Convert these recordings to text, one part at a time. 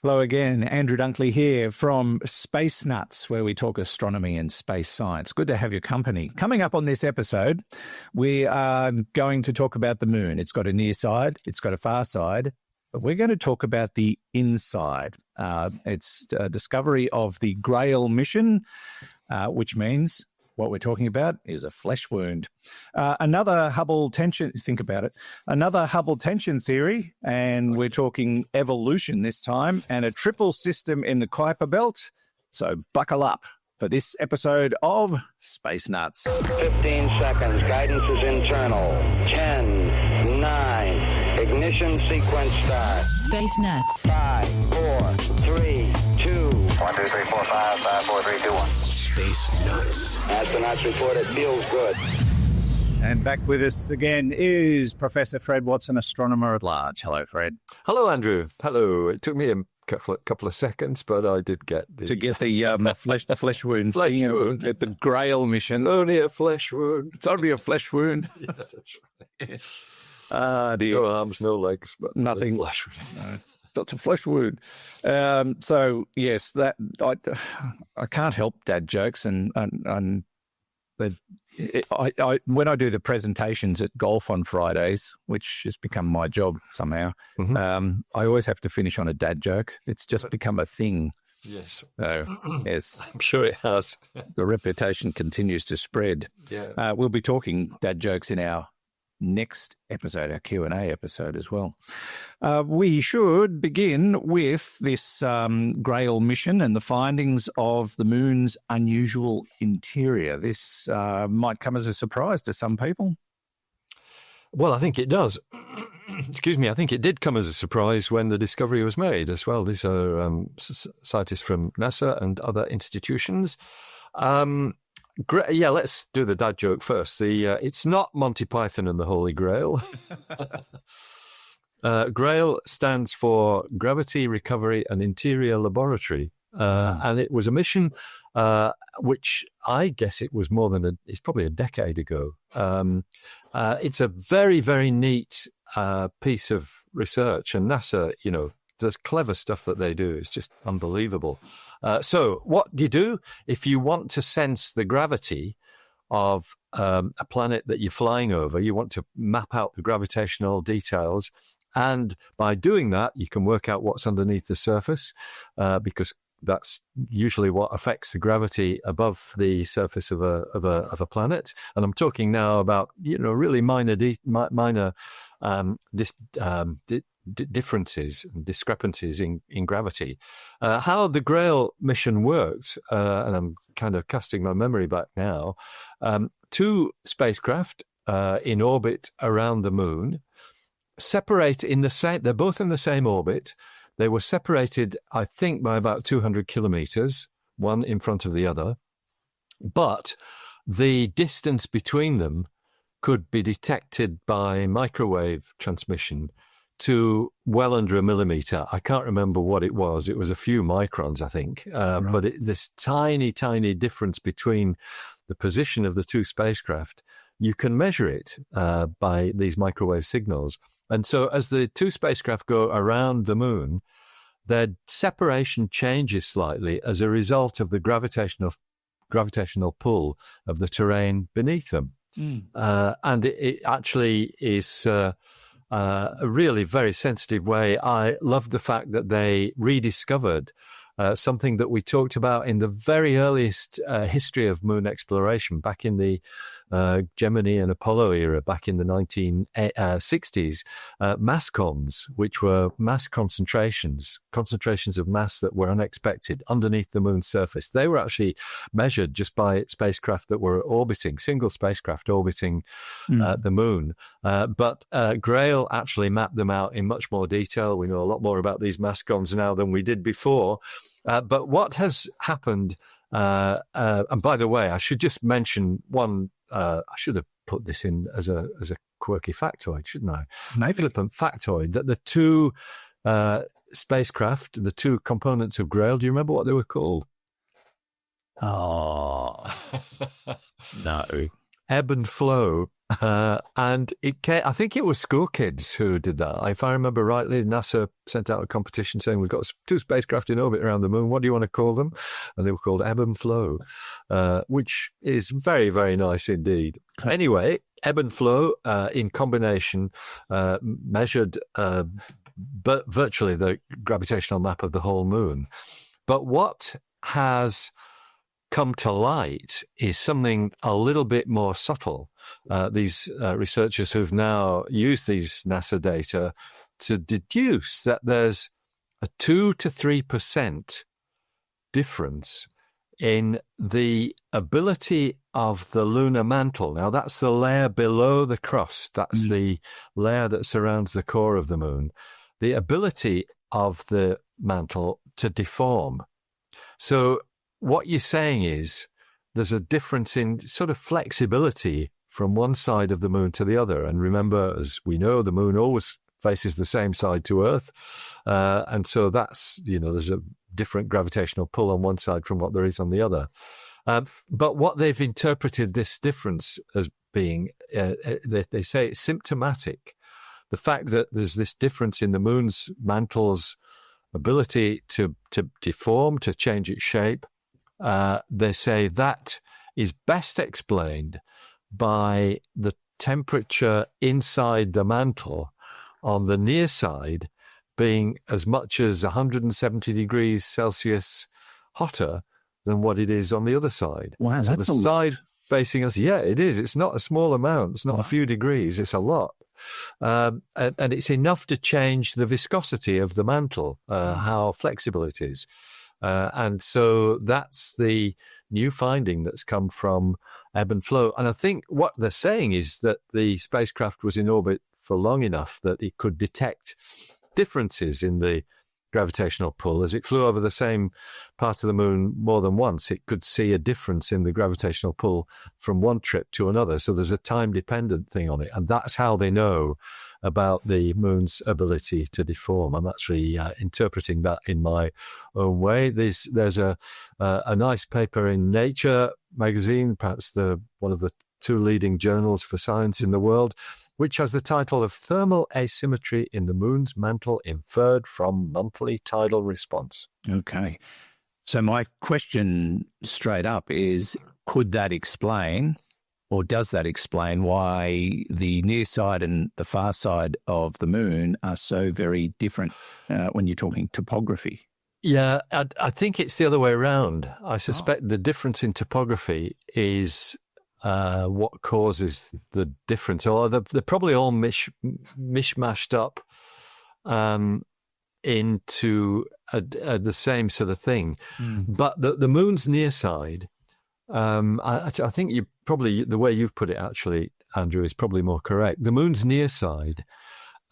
Hello again, Andrew Dunkley here from Space Nuts, where we talk astronomy and space science. Good to have your company. Coming up on this episode, we are going to talk about the moon. It's got a near side, it's got a far side, but we're going to talk about the inside. It's a discovery of the Grail mission, which means what we're talking about is a flesh wound. Another Hubble tension, think about it, another Hubble tension theory, and we're talking evolution this time, and a triple system in the Kuiper Belt. So buckle up for this episode of Space Nuts. 15 seconds, guidance is internal. 10, 9, ignition sequence start. Space Nuts. 5, 4, 3, 2. 1, 2, 3, 4, 5, 5, 4, 3, 2, 1. Space Nuts. Astronauts report it feels good. And back with us again is Professor Fred Watson, astronomer at large. Hello, Fred. Hello, Andrew. Hello. It took me a couple of seconds, but I did get the flesh wound. Flesh wound At the Grail mission. Only a flesh wound. It's only a flesh wound. Yeah, that's right. No arms, no legs, but nothing. Flesh wound. No. That's a flesh wound. So yes, that I can't help dad jokes, and when I do the presentations at golf on Fridays, which has become my job somehow, I always have to finish on a dad joke. It's just become a thing. Yes. So yes, I'm sure it has. The reputation continues to spread. Yeah. We'll be talking dad jokes in our next episode, our Q&A episode as well. We should begin with this Grail mission and the findings of the moon's unusual interior. This might come as a surprise to some people. Well, I think it does. Excuse me. I think it did come as a surprise when the discovery was made as well. These are scientists from NASA and other institutions. Yeah, let's do the dad joke first. It's not Monty Python and the Holy Grail. Grail stands for Gravity Recovery and Interior Laboratory. And it was a mission which I guess it was it's probably a decade ago. It's a very, very neat piece of research. And NASA, the clever stuff that they do is just unbelievable. So what do you do if you want to sense the gravity of a planet that you're flying over? You want to map out the gravitational details. And by doing that, you can work out what's underneath the surface because that's usually what affects the gravity above the surface of a planet. And I'm talking now about, really minor differences and discrepancies in gravity. How the Grail mission worked, and I'm kind of casting my memory back now, 2 spacecraft in orbit around the moon separate they're both in the same orbit. They were separated, I think, by about 200 kilometers, one in front of the other. But the distance between them could be detected by microwave transmission to well under a millimeter. I can't remember what it was. It was a few microns, I think. Right. But this tiny, tiny difference between the position of the 2 spacecraft, you can measure it by these microwave signals. And so as the 2 spacecraft go around the moon, their separation changes slightly as a result of the gravitational pull of the terrain beneath them. And it actually is a really very sensitive way. I love the fact that they rediscovered something that we talked about in the very earliest history of moon exploration, back in the Gemini and Apollo era, back in the 1960s, masscons, which were mass concentrations of mass that were unexpected underneath the moon's surface. They were actually measured just by spacecraft that were single spacecraft orbiting the moon. But Grail actually mapped them out in much more detail. We know a lot more about these masscons now than we did before. But what has happened, and by the way, I should just mention one, I should have put this in as a quirky factoid, shouldn't I? Maybe. Flippant factoid, that the 2 spacecraft, the 2 components of Grail, do you remember what they were called? Oh, no. ebb and flow. And I think it was school kids who did that. If I remember rightly, NASA sent out a competition saying, we've got 2 spacecraft in orbit around the moon. What do you want to call them? And they were called ebb and flow, which is very, very nice indeed. Anyway, ebb and flow in combination measured virtually the gravitational map of the whole moon. But what has come to light is something a little bit more subtle. These researchers who've now used these NASA data to deduce that there's a 2 to 3% difference in the ability of the lunar mantle. Now, that's the layer below the crust. That's the layer that surrounds the core of the moon. The ability of the mantle to deform. So what you're saying is there's a difference in sort of flexibility from one side of the moon to the other. And remember, as we know, the moon always faces the same side to Earth. And so that's, there's a different gravitational pull on one side from what there is on the other. But what they've interpreted this difference as being, they say it's symptomatic. The fact that there's this difference in the moon's mantle's ability to deform, to change its shape, they say that is best explained by the temperature inside the mantle on the near side being as much as 170 degrees Celsius hotter than what it is on the other side. Wow, so that's the side facing us, yeah, it is. It's not a small amount. It's not a few degrees. It's a lot. And it's enough to change the viscosity of the mantle, how flexible it is. And so that's the new finding that's come from ebb and flow. And I think what they're saying is that the spacecraft was in orbit for long enough that it could detect differences in the gravitational pull. As it flew over the same part of the moon more than once, it could see a difference in the gravitational pull from one trip to another. So there's a time-dependent thing on it. And that's how they know about the moon's ability to deform. I'm actually interpreting that in my own way. There's a nice paper in Nature magazine, perhaps one of the 2 leading journals for science in the world, which has the title of Thermal Asymmetry in the Moon's Mantle Inferred from Monthly Tidal Response. Okay. So my question straight up is, could that explain, or does that explain why the near side and the far side of the moon are so very different when you're talking topography? Yeah, I think it's the other way around. I suspect the difference in topography is what causes the difference. Or they're probably all mishmashed up into the same sort of thing. But the moon's near side, I think you probably, the way you've put it actually, Andrew, is probably more correct. The moon's near side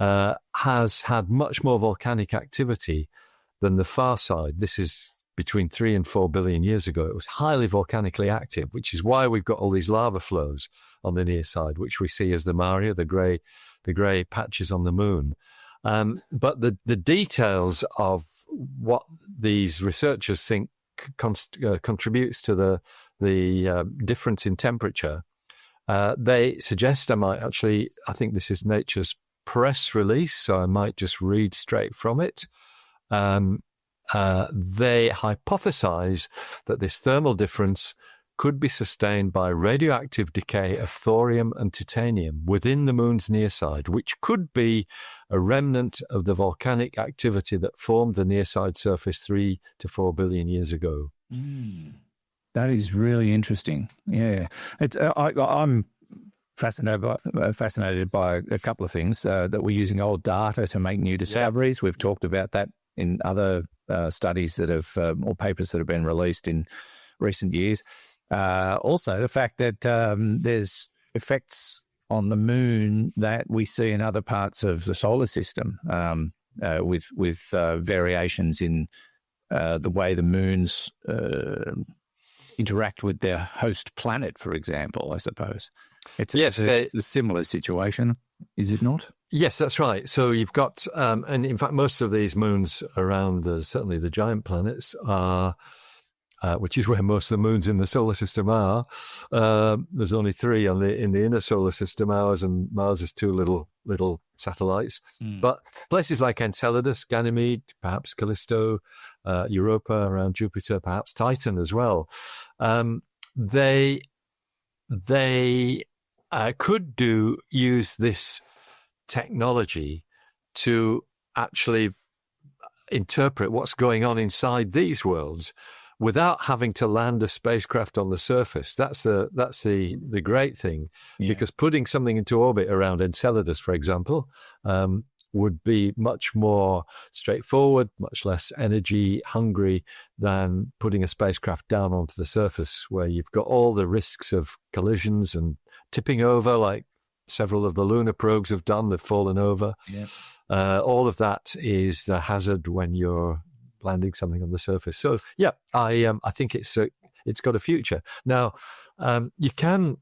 has had much more volcanic activity than the far side. This is between 3 and 4 billion years ago. It was highly volcanically active, which is why we've got all these lava flows on the near side, which we see as the Maria, the grey patches on the moon. But the details of what these researchers think contributes to the difference in temperature, they suggest I think this is Nature's press release, so I might just read straight from it. They hypothesize that this thermal difference could be sustained by radioactive decay of thorium and titanium within the moon's near side, which could be a remnant of the volcanic activity that formed the near side surface 3 to 4 billion years ago. That is really interesting. Yeah, I'm fascinated by a couple of things, that we're using old data to make new discoveries. We've talked about that in other studies that have, or papers that have been released in recent years. Also, the fact that there's effects on the moon that we see in other parts of the solar system, with variations in the way the moons interact with their host planet, for example, I suppose. It's a similar situation, is it not? Yes, that's right. So you've got, and in fact, most of these moons around, certainly the giant planets, are which is where most of the moons in the solar system are. There's only 3 in the inner solar system, ours and Mars' 2 little satellites. But places like Enceladus, Ganymede, perhaps Callisto, Europa around Jupiter, perhaps Titan as well, they could use this technology to actually interpret what's going on inside these worlds without having to land a spacecraft on the surface. That's the great thing, because putting something into orbit around Enceladus, for example, would be much more straightforward, much less energy hungry than putting a spacecraft down onto the surface, where you've got all the risks of collisions and tipping over, like several of the lunar probes have done. They've fallen over. Yep. All of that is the hazard when you're landing something on the surface. So, yeah, I think it's got a future. Now, you can,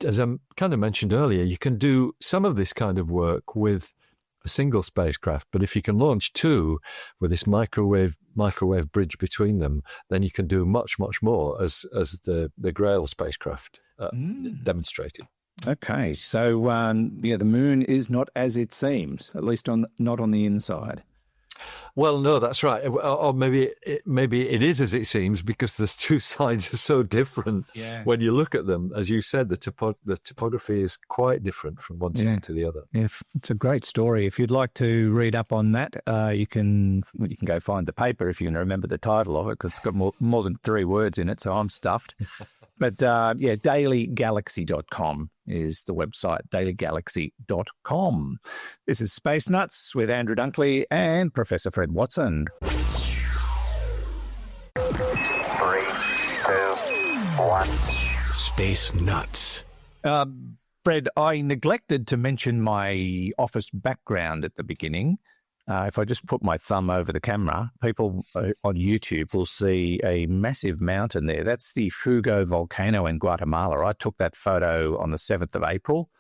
as I kind of mentioned earlier, you can do some of this kind of work with a single spacecraft, but if you can launch 2 with this microwave bridge between them, then you can do much, much more, as the Grail spacecraft demonstrated. Okay, so the moon is not as it seems, at least not on the inside. Well, no, that's right. Or maybe it is as it seems, because the 2 sides are so different when you look at them. As you said, the topography is quite different from one side to the other. Yeah, it's a great story. If you'd like to read up on that, you can go find the paper if you can remember the title of it, because it's got more than 3 words in it, so I'm stuffed. But dailygalaxy.com is the website, dailygalaxy.com. This is Space Nuts with Andrew Dunkley and Professor Fred Watson. 3, 2, 1. Space Nuts. Fred, I neglected to mention my office background at the beginning. If I just put my thumb over the camera, people on YouTube will see a massive mountain there. That's the Fuego volcano in Guatemala. I took that photo on the 7th of April.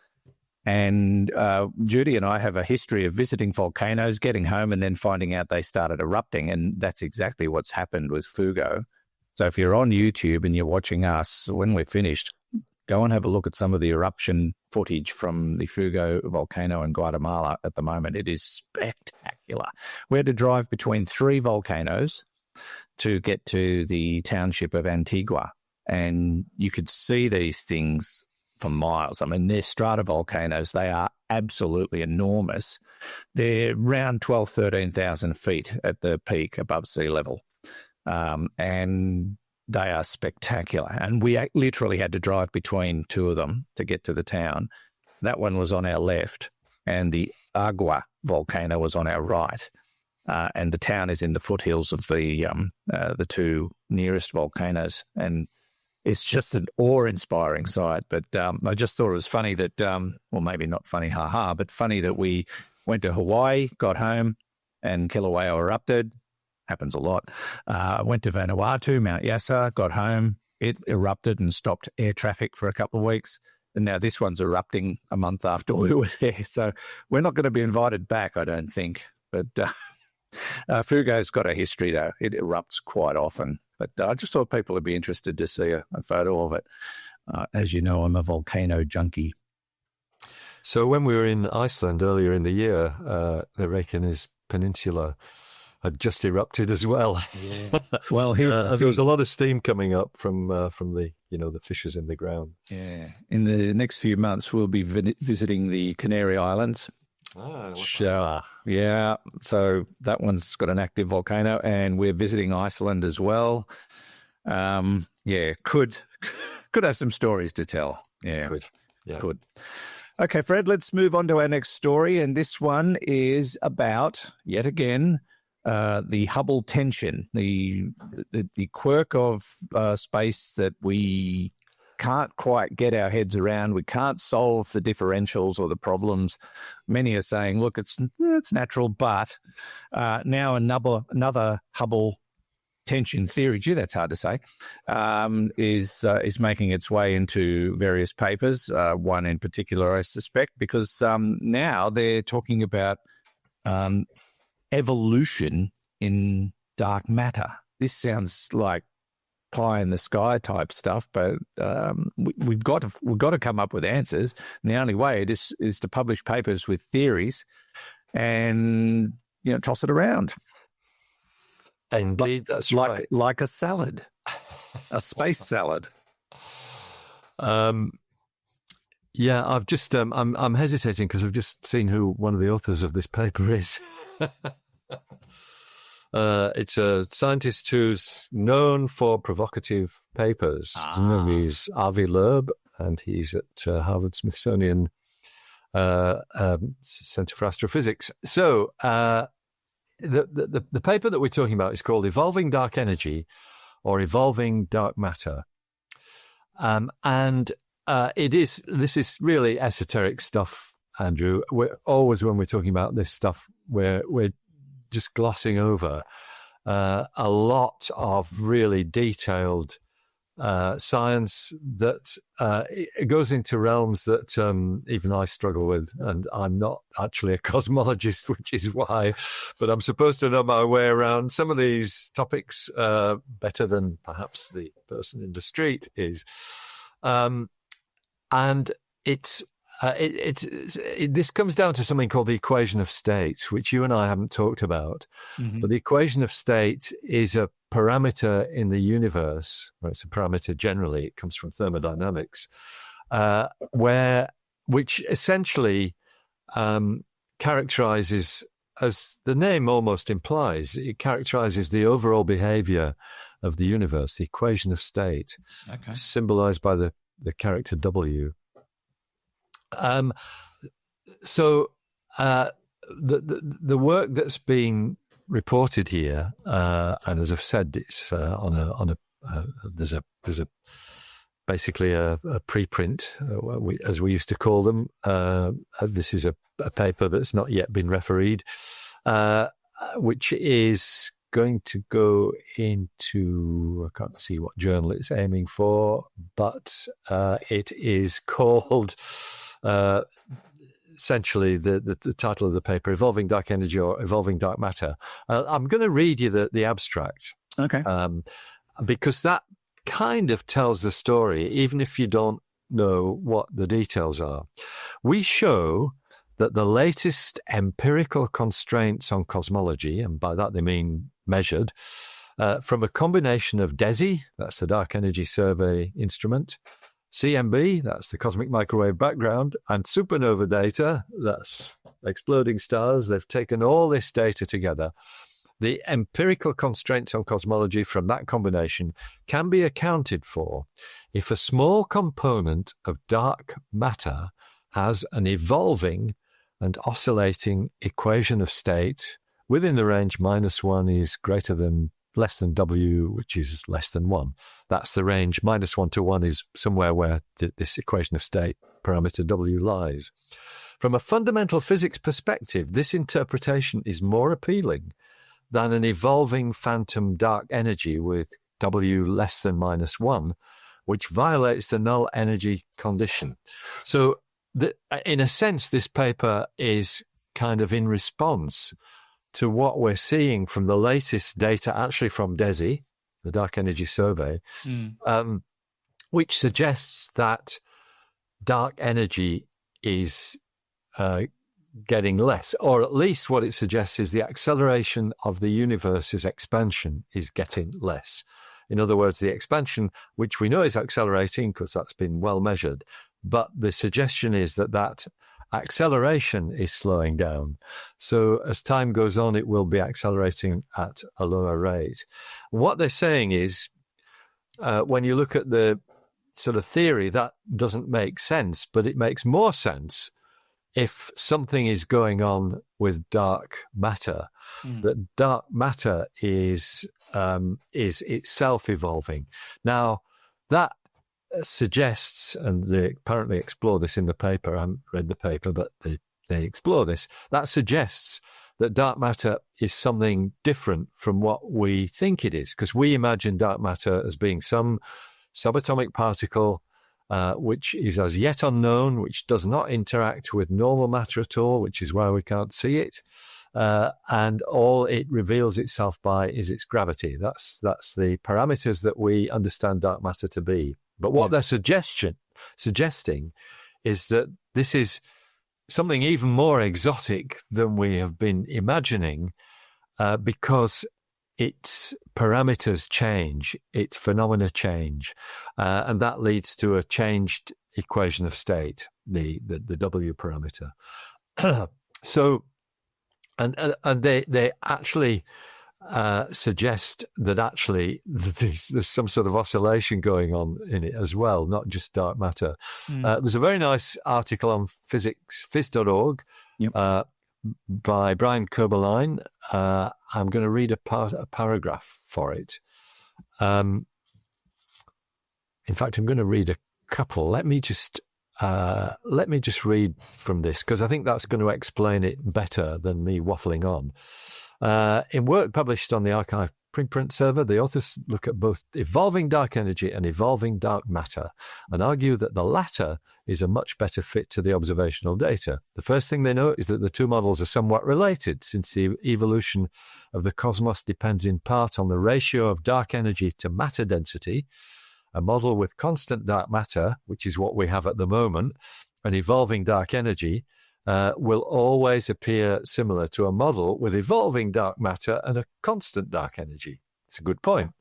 And Judy and I have a history of visiting volcanoes, getting home and then finding out they started erupting. And that's exactly what's happened with Fuego. So if you're on YouTube and you're watching us, when we're finished, go and have a look at some of the eruption footage from the Fuego volcano in Guatemala at the moment. It is spectacular. We had to drive between 3 volcanoes to get to the township of Antigua, and you could see these things for miles. I mean, they're stratovolcanoes. They are absolutely enormous. They're around 13,000 feet at the peak above sea level, and they are spectacular. And we literally had to drive between 2 of them to get to the town. That one was on our left, and the Agua volcano was on our right. And the town is in the foothills of the 2 nearest volcanoes. And it's just an awe-inspiring sight. But I just thought it was funny that, well, maybe not funny, ha-ha, but funny that we went to Hawaii, got home, and Kilauea erupted. Happens a lot. Went to Vanuatu, Mount Yasa, got home. It erupted and stopped air traffic for a couple of weeks. And now this one's erupting a month after we were there. So we're not going to be invited back, I don't think. But Fugo's got a history, though. It erupts quite often. But I just thought people would be interested to see a photo of it. As you know, I'm a volcano junkie. So when we were in Iceland earlier in the year, the Reykjanes Peninsula had just erupted as well. Yeah. Well, there was a lot of steam coming up from the the fissures in the ground. Yeah. In the next few months, we'll be visiting the Canary Islands. Sure. Yeah. So that one's got an active volcano, and we're visiting Iceland as well. Yeah. Could have some stories to tell. Yeah. Could. Yeah. Could. Okay, Fred. Let's move on to our next story, and this one is about yet again. The Hubble Tension, the quirk of space that we can't quite get our heads around. We can't solve the differentials or the problems. Many are saying, look, it's natural, but now another Hubble tension theory, gee, that's hard to say, is making its way into various papers, one in particular, I suspect, because now they're talking about evolution in dark matter. This sounds like pie in the sky type stuff, but we've got to come up with answers. And the only way is to publish papers with theories and toss it around. Indeed, that's right. Like a salad, a space salad. Yeah, I've just I'm hesitating because I've just seen who one of the authors of this paper is. It's a scientist who's known for provocative papers. His name is Avi Loeb, and he's at Harvard Smithsonian Center for Astrophysics. So the paper that we're talking about is called Evolving Dark Energy or Evolving Dark Matter. This is really esoteric stuff, Andrew. We're always, when we're talking about this stuff, we're just glossing over a lot of really detailed science that it goes into realms that even I struggle with, and I'm not actually a cosmologist, which is why, but I'm supposed to know my way around some of these topics better than perhaps the person in the street is. And this comes down to something called the equation of state, which you and I haven't talked about. Mm-hmm. But the equation of state is a parameter in the universe, or it's a parameter generally. It comes from thermodynamics, which essentially characterizes, as the name almost implies, it characterizes the overall behavior of the universe. The equation of state, symbolized by the character W. So the work that's been reported here, and as I've said, it's there's basically a preprint, as we used to call them. This is a paper that's not yet been refereed, which is going to go into, I can't see what journal it's aiming for, but it is called, essentially, the title of the paper, Evolving Dark Energy or Evolving Dark Matter. I'm going to read you the abstract. Okay. Because that kind of tells the story, even if you don't know what the details are. We show that the latest empirical constraints on cosmology, and by that they mean measured, from a combination of DESI, that's the Dark Energy Survey instrument, CMB, that's the cosmic microwave background, and supernova data, that's exploding stars. They've taken all this data together. The empirical constraints on cosmology from that combination can be accounted for if a small component of dark matter has an evolving and oscillating equation of state within the range -1 is less than W, which is less than 1. That's the range. -1 to 1 is somewhere where this equation of state parameter W lies. From a fundamental physics perspective, this interpretation is more appealing than an evolving phantom dark energy with W less than -1, which violates the null energy condition. So, in a sense, this paper is kind of in response to what we're seeing from the latest data, actually from DESI, the Dark Energy Survey, which suggests that dark energy is getting less, or at least what it suggests is the acceleration of the universe's expansion is getting less. In other words, the expansion, which we know is accelerating because that's been well measured, but the suggestion is that acceleration is slowing down. So as time goes on, it will be accelerating at a lower rate. What they're saying is, when you look at the sort of theory, that doesn't make sense, but it makes more sense if something is going on with dark matter. That dark matter is itself evolving. Now, that suggests, and they apparently explore this in the paper, I haven't read the paper, but they explore this, that suggests that dark matter is something different from what we think it is, because we imagine dark matter as being some subatomic particle which is as yet unknown, which does not interact with normal matter at all, which is why we can't see it. and all it reveals itself by is its gravity. That's the parameters that we understand dark matter to be. But what they're suggesting is that this is something even more exotic than we have been imagining, because its parameters change, its phenomena change, and that leads to a changed equation of state, the W parameter. So, and they actually suggest that actually there's some sort of oscillation going on in it as well, not just dark matter. There's a very nice article on phys.org by Brian Kerbeline. I'm going to read a paragraph for it. In fact, I'm going to read a couple. Let me just read from this, because I think that's going to explain it better than me waffling on. In work published on the arXiv preprint server, the authors look at both evolving dark energy and evolving dark matter and argue that the latter is a much better fit to the observational data. The first thing they note is that the two models are somewhat related, since the evolution of the cosmos depends in part on the ratio of dark energy to matter density. A model with constant dark matter, which is what we have at the moment, and evolving dark energy, will always appear similar to a model with evolving dark matter and a constant dark energy. It's a good point.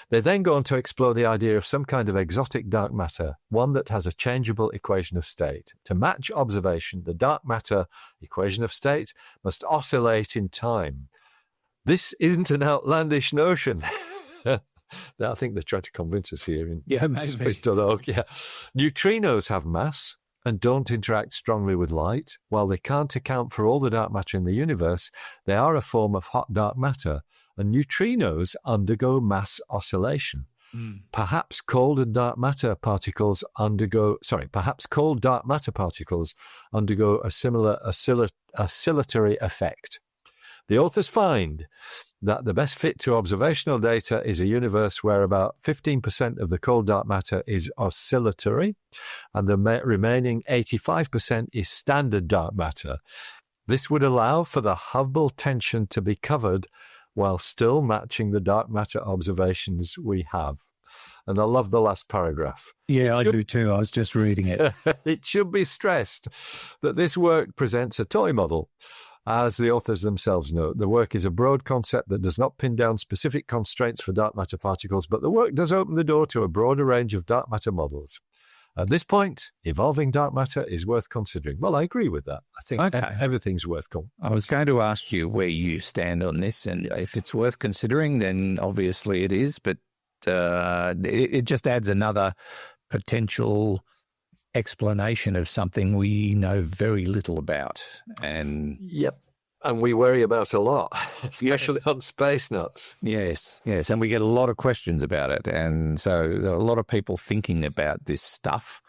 They then go on to explore the idea of some kind of exotic dark matter, one that has a changeable equation of state. To match observation, the dark matter equation of state must oscillate in time. This isn't an outlandish notion. I think they're trying to convince us here in space.org. Yeah. Neutrinos have mass and don't interact strongly with light. While they can't account for all the dark matter in the universe, they are a form of hot dark matter, and neutrinos undergo mass oscillation. Perhaps cold dark matter particles undergo a similar oscillatory effect. The authors find that the best fit to observational data is a universe where about 15% of the cold dark matter is oscillatory and the remaining 85% is standard dark matter. This would allow for the Hubble tension to be covered while still matching the dark matter observations we have. And I love the last paragraph. Yeah, I do too. I was just reading it. It should be stressed that this work presents a toy model. As the authors themselves note, the work is a broad concept that does not pin down specific constraints for dark matter particles, but the work does open the door to a broader range of dark matter models. At this point, evolving dark matter is worth considering. Well, I agree with that. I think everything's worth considering. I was going to ask you where you stand on this, and if it's worth considering, then obviously it is, but it just adds another potential explanation of something we know very little about. And and we worry about a lot, especially on space nuts. Yes, and we get a lot of questions about it, and so there are a lot of people thinking about this stuff,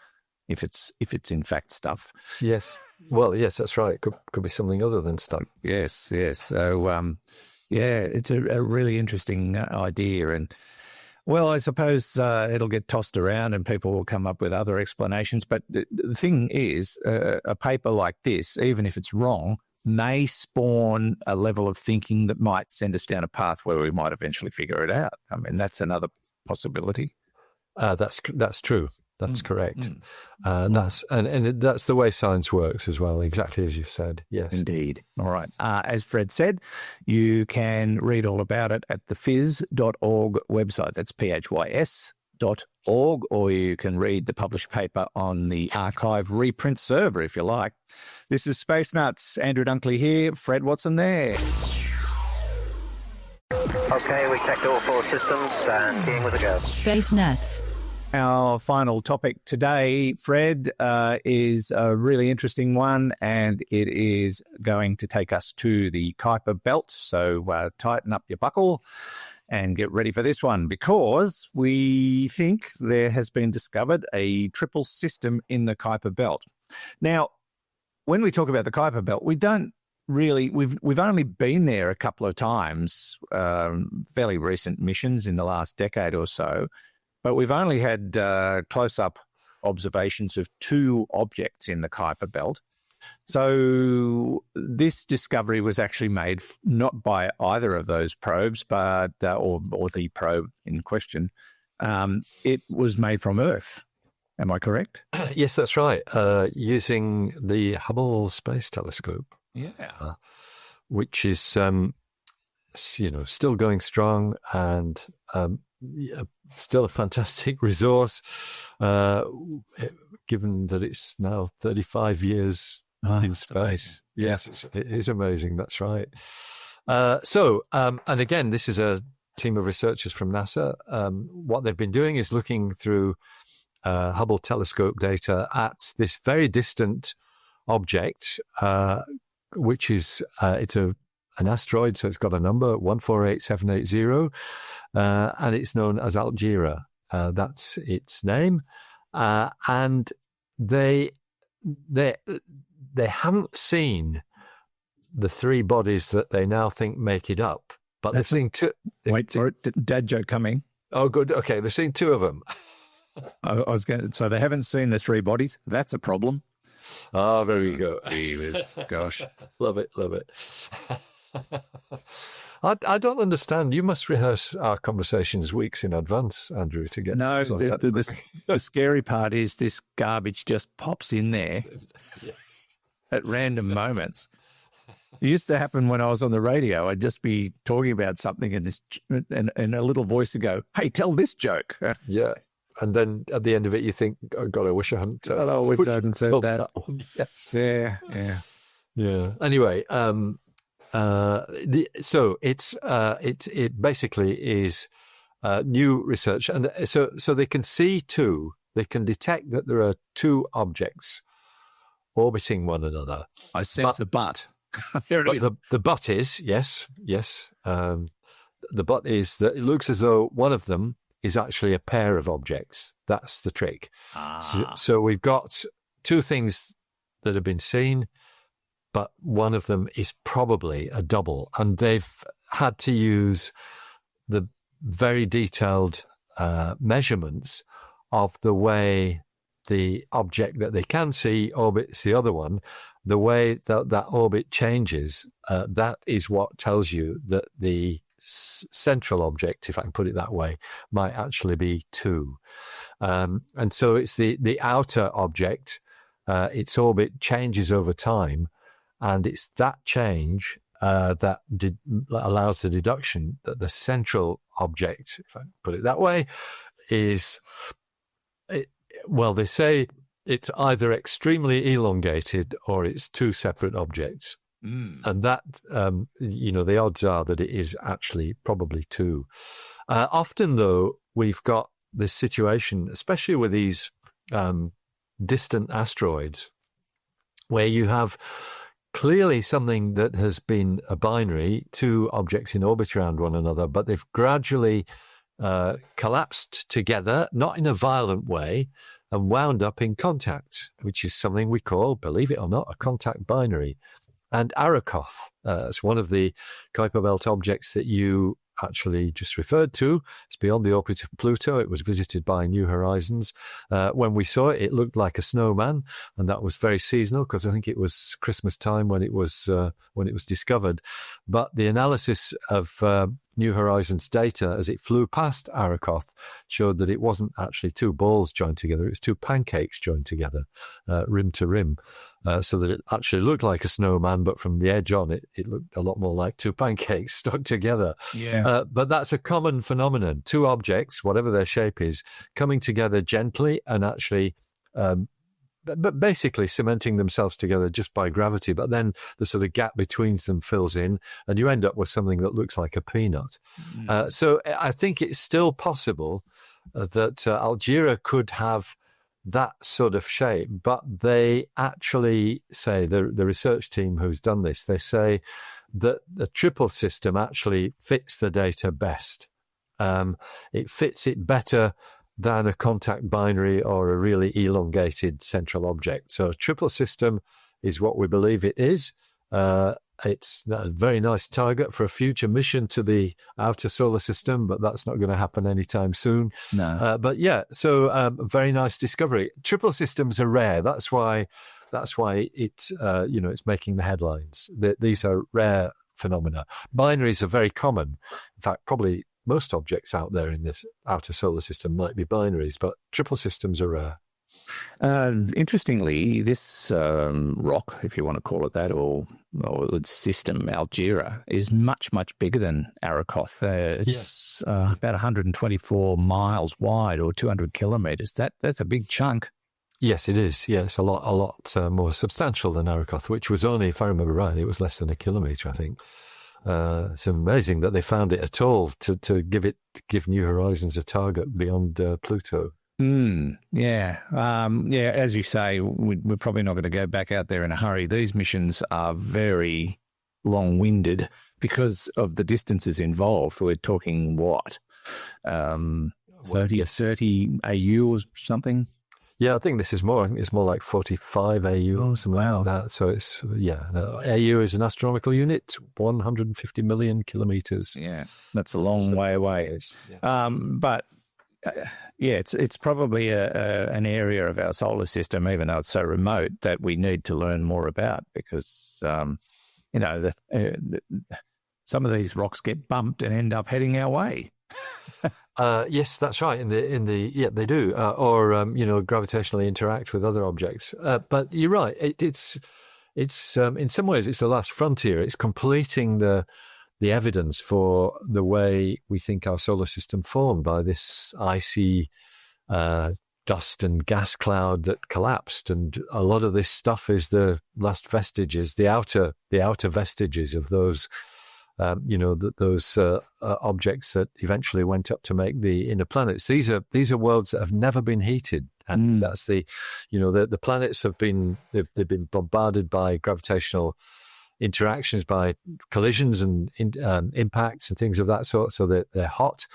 if it's in fact stuff. Yes, well, yes, that's right. It could be something other than stuff. Yes. So it's a really interesting idea. And well, I suppose it'll get tossed around and people will come up with other explanations. But the thing is, a paper like this, even if it's wrong, may spawn a level of thinking that might send us down a path where we might eventually figure it out. I mean, that's another possibility. That's true. That's correct. That's the way science works as well, exactly as you said. Yes, indeed. All right. As Fred said, you can read all about it at the phys.org website. That's phys.org, or you can read the published paper on the arXiv reprint server if you like. This is Space Nuts. Andrew Dunkley here. Fred Watson there. Okay, we checked all 4 systems and skiing was a go. Space Nuts. Our final topic today, Fred, is a really interesting one, and it is going to take us to the Kuiper Belt. So tighten up your buckle and get ready for this one, because we think there has been discovered a triple system in the Kuiper Belt. Now, when we talk about the Kuiper Belt, we don't really, we've only been there a couple of times, fairly recent missions in the last decade or so. But we've only had close-up observations of 2 objects in the Kuiper Belt. So this discovery was actually made not by either of those probes, but or the probe in question. It was made from Earth. Am I correct? Yes, that's right. Using the Hubble Space Telescope. Yeah. Which is, still going strong and still a fantastic resource, given that it's now 35 years in space. Yes, it is amazing. That's right. And again, this is a team of researchers from NASA. What they've been doing is looking through Hubble telescope data at this very distant object, which is an asteroid, so it's got a number 148780, and it's known as Algira. That's its name, and they haven't seen the three bodies that they now think make it up, but they've seen two. Wait for it, dad joke coming. Oh, good. Okay, they've seen two of them. So they haven't seen the three bodies. That's a problem. Ah, there we go. Gosh, love it. I don't understand. You must rehearse our conversations weeks in advance, Andrew, to get... No, the scary part is this garbage just pops in there at random moments. It used to happen when I was on the radio. I'd just be talking about something and a little voice would go, "Hey, tell this joke." Yeah. And then at the end of it, you think, "Oh God, I wish I hadn't said that." One. Yes. Yeah. Anyway, so it basically is new research, and so they can see two. They can detect that there are two objects orbiting one another. I sense a but. The but is yes. The but is that it looks as though one of them is actually a pair of objects. That's the trick. So we've got two things that have been seen, but one of them is probably a double. And they've had to use the very detailed measurements of the way the object that they can see orbits the other one, the way that orbit changes. That is what tells you that the central object, if I can put it that way, might actually be two. And so it's the outer object, its orbit changes over time, and it's that change that allows the deduction that the central object, if I can put it that way, is, they say it's either extremely elongated or it's two separate objects. And that, the odds are that it is actually probably two. Often, though, we've got this situation, especially with these distant asteroids, where you have clearly something that has been a binary, two objects in orbit around one another, but they've gradually collapsed together, not in a violent way, and wound up in contact, which is something we call, believe it or not, a contact binary. And Arakoth, it's one of the Kuiper Belt objects that you actually just referred to. It's beyond the orbit of Pluto. It was visited by New Horizons. When we saw it, it looked like a snowman, and that was very seasonal because I think it was Christmas time when it was discovered. But the analysis of New Horizons data as it flew past Arakoth showed that it wasn't actually two balls joined together. It was two pancakes joined together, rim to rim, so that it actually looked like a snowman, but from the edge on, it looked a lot more like two pancakes stuck together. Yeah. But that's a common phenomenon. Two objects, whatever their shape is, coming together gently and actually but basically cementing themselves together just by gravity, but then the sort of gap between them fills in and you end up with something that looks like a peanut. So I think it's still possible that Algira could have that sort of shape, but they actually say, the research team who's done this, they say that the triple system actually fits the data best. It fits it better than a contact binary or a really elongated central object. So a triple system is what we believe it is. It's a very nice target for a future mission to the outer solar system, but that's not going to happen anytime soon. No. But yeah, so very nice discovery. Triple systems are rare. That's why That's why it's making the headlines. These are rare phenomena. Binaries are very common. In fact, probably most objects out there in this outer solar system might be binaries, but triple systems are rare. Interestingly, this rock, if you want to call it that, or its system, Algira, is much, much bigger than Arakoth. It's about 124 miles wide, or 200 kilometres. That's a big chunk. Yes, it is. Yeah, it's a lot more substantial than Arakoth, which was only, if I remember right, it was less than a kilometre, I think. It's amazing that they found it at all to give New Horizons a target beyond Pluto. Yeah. As you say, we're probably not going to go back out there in a hurry. These missions are very long-winded because of the distances involved. We're talking what? 30 AU or something? Yeah, I think this is more. I think it's more like 45 AU or something like that. So it's, AU is an astronomical unit, 150 million kilometres. Yeah, that's a long way away. It's probably an area of our solar system, even though it's so remote, that we need to learn more about because, some of these rocks get bumped and end up heading our way. Yes, that's right. They do, or gravitationally interact with other objects. But you're right. It's in some ways it's the last frontier. It's completing the evidence for the way we think our solar system formed by this icy dust and gas cloud that collapsed, and a lot of this stuff is the last vestiges, the outer vestiges of those. Those objects that eventually went up to make the inner planets. These are worlds that have never been heated, and that's the planets they've been bombarded by gravitational interactions, by collisions and impacts and things of that sort. So they're hot.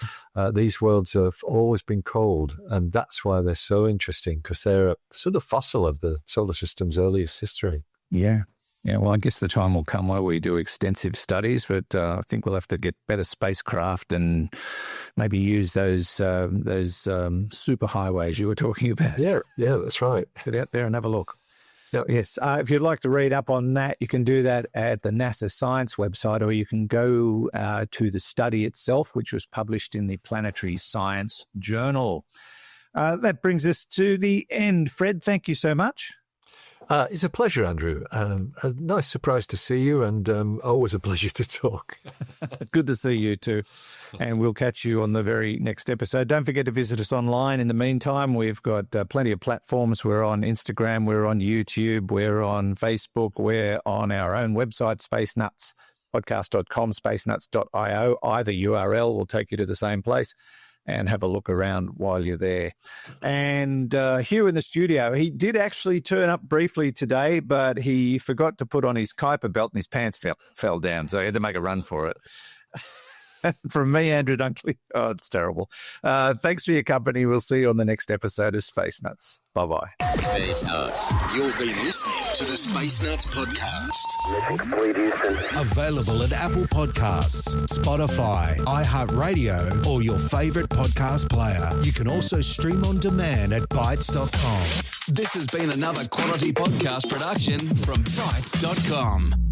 These worlds have always been cold, and that's why they're so interesting, because they're a sort of fossil of the solar system's earliest history. Yeah. Yeah, well, I guess the time will come where we do extensive studies, but I think we'll have to get better spacecraft and maybe use those superhighways you were talking about. Yeah, that's right. Get out there and have a look. Yep. Yes, if you'd like to read up on that, you can do that at the NASA Science website, or you can go to the study itself, which was published in the Planetary Science Journal. That brings us to the end. Fred, thank you so much. It's a pleasure, Andrew. A nice surprise to see you, and always a pleasure to talk. Good to see you too. And we'll catch you on the very next episode. Don't forget to visit us online. In the meantime, we've got plenty of platforms. We're on Instagram, we're on YouTube, we're on Facebook, we're on our own website, spacenutspodcast.com, spacenuts.io. Either URL will take you to the same place. And have a look around while you're there. And Hugh in the studio, he did actually turn up briefly today, but he forgot to put on his Kuiper Belt and his pants fell down, so he had to make a run for it. From me, Andrew Dunkley. Oh, it's terrible. Thanks for your company. We'll see you on the next episode of Space Nuts. Bye-bye. Space Nuts. You've been listening to the Space Nuts podcast. Mission complete, Houston. Available at Apple Podcasts, Spotify, iHeartRadio, or your favorite podcast player. You can also stream on demand at Bytes.com. This has been another quality podcast production from Bytes.com.